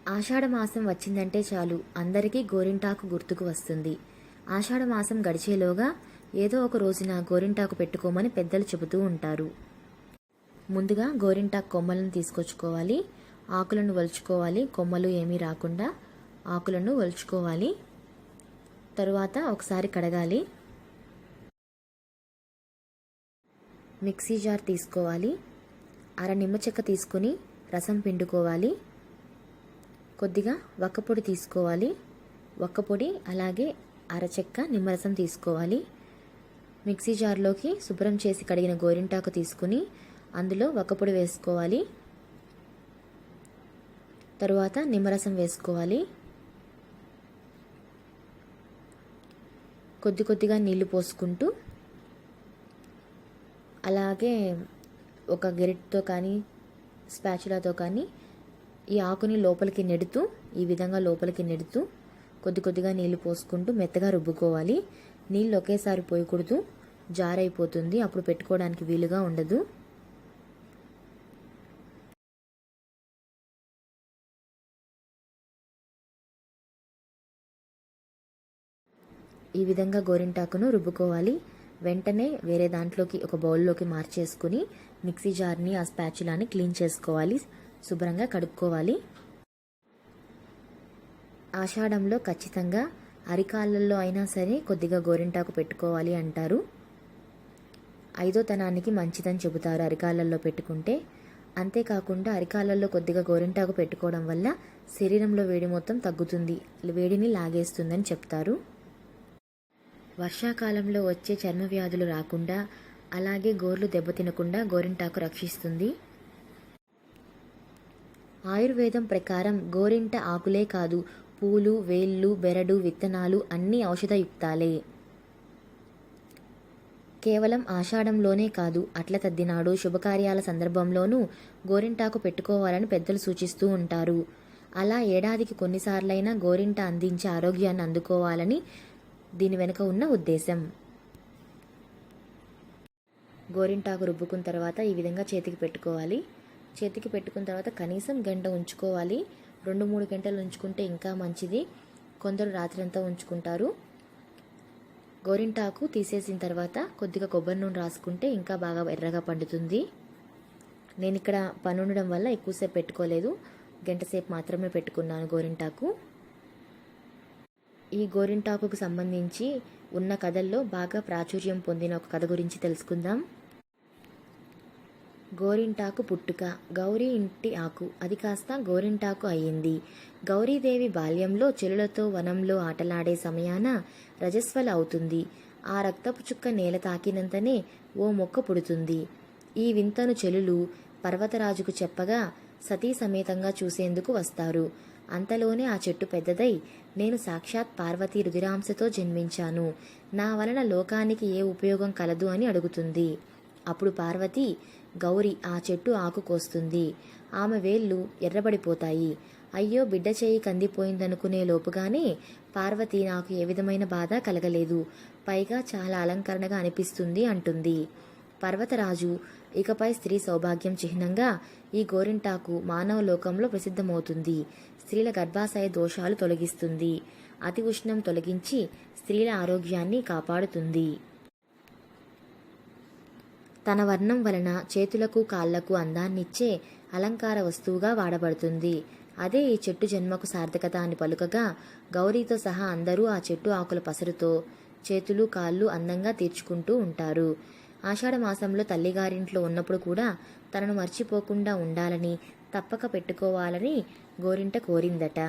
ఆషాఢమాసం వచ్చిందంటే చాలు అందరికీ గోరింటాకు గుర్తుకు వస్తుంది. ఆషాఢమాసం గడిచేలోగా ఏదో ఒక రోజున గోరింటాకు పెట్టుకోమని పెద్దలు చెబుతూ ఉంటారు. ముందుగా గోరింటాకు కొమ్మలను తీసుకొచ్చుకోవాలి. ఆకులను వలుచుకోవాలి. కొమ్మలు ఏమీ రాకుండా ఆకులను వలుచుకోవాలి. తరువాత ఒకసారి కడగాలి. మిక్సీ జార్ తీసుకోవాలి. అర నిమ్మ చెక్క తీసుకుని రసం పిండుకోవాలి. కొద్దిగా వక్కపొడి తీసుకోవాలి. వక్కపొడి అలాగే అరచెక్క నిమ్మరసం తీసుకోవాలి. మిక్సీ జార్లోకి శుభ్రం చేసి కడిగిన గోరింటాకు తీసుకుని అందులో వక్కపొడి వేసుకోవాలి. తరువాత నిమ్మరసం వేసుకోవాలి. కొద్దిగా నీళ్లు పోసుకుంటూ అలాగే ఒక గెరిటితో కానీ స్పాచులాతో కానీ ఈ ఆకుని లోపలికి నెడుతూ ఈ విధంగా లోపలికి నెడుతూ కొద్దిగా నీళ్లు పోసుకుంటూ మెత్తగా రుబ్బుకోవాలి. నీళ్ళు ఒకేసారి పోయకూడదు, జారైపోతుంది. అప్పుడు పెట్టుకోవడానికి వీలుగా ఉండదు. ఈ విధంగా గోరింటాకును రుబ్బుకోవాలి. వెంటనే వేరే దాంట్లోకి ఒక బౌల్లోకి మార్చేసుకుని మిక్సీ జార్ని ఆ స్పాచులాని క్లీన్ చేసుకోవాలి. శుభ్రంగా కడుక్కోవాలి. ఆషాఢంలో ఖచ్చితంగా అరికాళ్ళల్లో అయినా సరే కొద్దిగా గోరింటాకు పెట్టుకోవాలి అంటారు. 5వ తనానికి మంచిదని చెబుతారు అరికాళ్ళల్లో పెట్టుకుంటే. అంతేకాకుండా అరికాళ్ళల్లో కొద్దిగా గోరింటాకు పెట్టుకోవడం వల్ల శరీరంలో వేడి మొత్తం తగ్గుతుంది, వేడిని లాగేస్తుందని చెప్తారు. వర్షాకాలంలో వచ్చే చర్మ వ్యాధులు రాకుండా అలాగే గోర్లు దెబ్బతినకుండా గోరింటాకు రక్షిస్తుంది. ఆయుర్వేదం ప్రకారం గోరింట ఆకులే కాదు, పూలు, వేళ్ళు, బెరడు, విత్తనాలు అన్నీ ఔషధయుక్తాలే. కేవలం ఆషాఢంలోనే కాదు, అట్ల తద్దినాడు శుభకార్యాల సందర్భంలోనూ గోరింటాకు పెట్టుకోవాలని పెద్దలు సూచిస్తూ ఉంటారు. అలా ఏడాదికి కొన్నిసార్లైనా గోరింట అందించే ఆరోగ్యాన్ని అందుకోవాలని దీని వెనుక ఉన్న ఉద్దేశం. గోరింటాకు రుబ్బుకున్న తర్వాత ఈ విధంగా చేతికి పెట్టుకోవాలి. చేతికి పెట్టుకున్న తర్వాత కనీసం గంట ఉంచుకోవాలి. 2-3 గంటలు ఉంచుకుంటే ఇంకా మంచిది. కొందరు రాత్రంతా ఉంచుకుంటారు. గోరింటాకు తీసేసిన తర్వాత కొద్దిగా కొబ్బరి నూనె రాసుకుంటే ఇంకా బాగా ఎర్రగా పండుతుంది. నేను ఇక్కడ పని ఉండడం వల్ల ఎక్కువసేపు పెట్టుకోలేదు, గంట సేపు మాత్రమే పెట్టుకున్నాను గోరింటాకు. ఈ గోరింటాకుకు సంబంధించి ఉన్న కథల్లో బాగా ప్రాచుర్యం పొందిన ఒక కథ గురించి తెలుసుకుందాం. గోరింటాకు పుట్టుక. గౌరీ ఇంటి ఆకు, అది కాస్త గోరింటాకు అయ్యింది. గౌరీదేవి బాల్యంలో చెలులతో వనంలో ఆటలాడే సమయాన రజస్వల అవుతుంది. ఆ రక్తపు చుక్క నేల తాకినంతనే ఓ మొక్క పుడుతుంది. ఈ వింతను చెలులు పర్వతరాజుకు చెప్పగా సతీ సమేతంగా చూసేందుకు వస్తారు. అంతలోనే ఆ చెట్టు పెద్దదై, నేను సాక్షాత్ పార్వతీ రుధిరాంశతో జన్మించాను, నా వలన లోకానికి ఏ ఉపయోగం కలదు అని అడుగుతుంది. అప్పుడు పార్వతి గౌరి ఆ చెట్టు ఆకు కోస్తుంది. ఆమె వేళ్ళు ఎర్రబడిపోతాయి. అయ్యో బిడ్డ చేయి కందిపోయిందనుకునే లోపుగానే పార్వతి నాకు ఏ విధమైన బాధ కలగలేదు, పైగా చాలా అలంకరణగా అనిపిస్తుంది అంటుంది. పర్వతరాజు ఇకపై స్త్రీ సౌభాగ్యం చిహ్నంగా ఈ గోరింటాకు మానవ లోకంలో ప్రసిద్ధమవుతుంది. స్త్రీల గర్భాశయ దోషాలు తొలగిస్తుంది. అతి ఉష్ణం తొలగించి స్త్రీల ఆరోగ్యాన్ని కాపాడుతుంది. తన వర్ణం వలన చేతులకు కాళ్లకు అందాన్నిచ్చే అలంకార వస్తువుగా వాడబడుతుంది. అదే ఈ చెట్టు జన్మకు సార్థకత అని పలుకగా గౌరీతో సహా అందరూ ఆ చెట్టు ఆకుల పసరుతో చేతులు కాళ్ళు అందంగా తీర్చుకుంటూ ఉంటారు. ఆషాఢ మాసంలో తల్లిగారింట్లో ఉన్నప్పుడు కూడా తనను మర్చిపోకుండా ఉండాలని, తప్పక పెట్టుకోవాలని గోరింట కోరిందట.